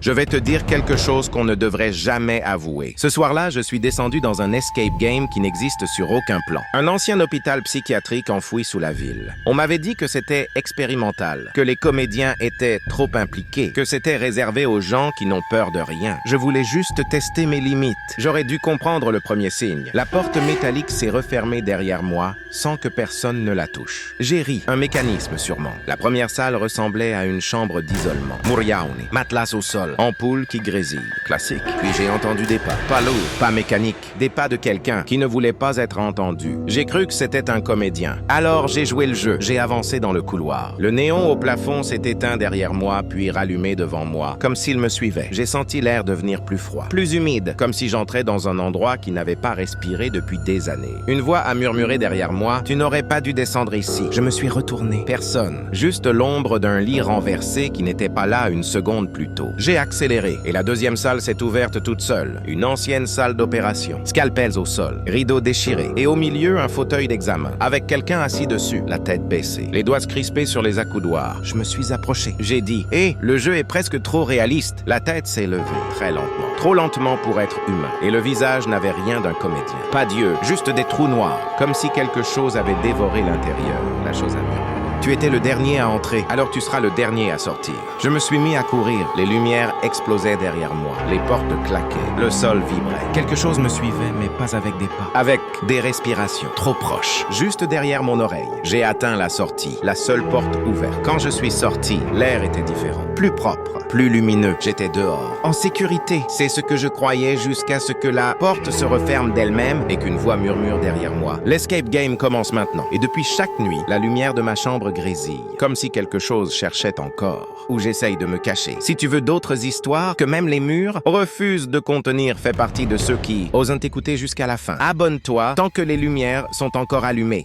Je vais te dire quelque chose qu'on ne devrait jamais avouer. Ce soir-là, je suis descendu dans un escape game qui n'existe sur aucun plan. Un ancien hôpital psychiatrique enfoui sous la ville. On m'avait dit que c'était expérimental, que les comédiens étaient trop impliqués, que c'était réservé aux gens qui n'ont peur de rien. Je voulais juste tester mes limites. J'aurais dû comprendre le premier signe. La porte métallique s'est refermée derrière moi sans que personne ne la touche. J'ai ri, un mécanisme sûrement. La première salle ressemblait à une chambre d'isolement. Muriaone, matelas au sol, ampoule qui grésille. Classique. Puis j'ai entendu des pas. Pas lourds, pas mécaniques. Des pas de quelqu'un qui ne voulait pas être entendu. J'ai cru que c'était un comédien. Alors j'ai joué le jeu. J'ai avancé dans le couloir. Le néon au plafond s'est éteint derrière moi, puis rallumé devant moi, comme s'il me suivait. J'ai senti l'air devenir plus froid, plus humide, comme si j'entrais dans un endroit qui n'avait pas respiré depuis des années. Une voix a murmuré derrière moi, « Tu n'aurais pas dû descendre ici. » Je me suis retourné. Personne. Juste l'ombre d'un lit renversé qui n'était pas là une seconde plus tôt. J'ai accéléré et la deuxième salle s'est ouverte toute seule. Une ancienne salle d'opération. Scalpels au sol, rideaux déchirés et au milieu un fauteuil d'examen avec quelqu'un assis dessus, la tête baissée, les doigts crispés sur les accoudoirs. Je me suis approché. J'ai dit « Hé, le jeu est presque trop réaliste. » La tête s'est levée très lentement. Trop lentement pour être humain. Et le visage n'avait rien d'un comédien. Pas d'yeux, juste des trous noirs, comme si quelque chose avait dévoré l'intérieur. La chose a murmuré. Tu étais le dernier à entrer, alors tu seras le dernier à sortir. Je me suis mis à courir. Les lumières explosaient derrière moi. Les portes claquaient. Le sol vibrait. Quelque chose me suivait, mais pas avec des pas. Avec des respirations. Trop proches. Juste derrière mon oreille. J'ai atteint la sortie. La seule porte ouverte. Quand je suis sorti, l'air était différent. Plus propre. Plus lumineux. J'étais dehors. En sécurité. C'est ce que je croyais jusqu'à ce que la porte se referme d'elle-même et qu'une voix murmure derrière moi. L'escape game commence maintenant. Et depuis chaque nuit, la lumière de ma chambre grésille, comme si quelque chose cherchait encore, ou j'essaye de me cacher. Si tu veux d'autres histoires que même les murs refusent de contenir, fais partie de ceux qui osent t'écouter jusqu'à la fin. Abonne-toi tant que les lumières sont encore allumées.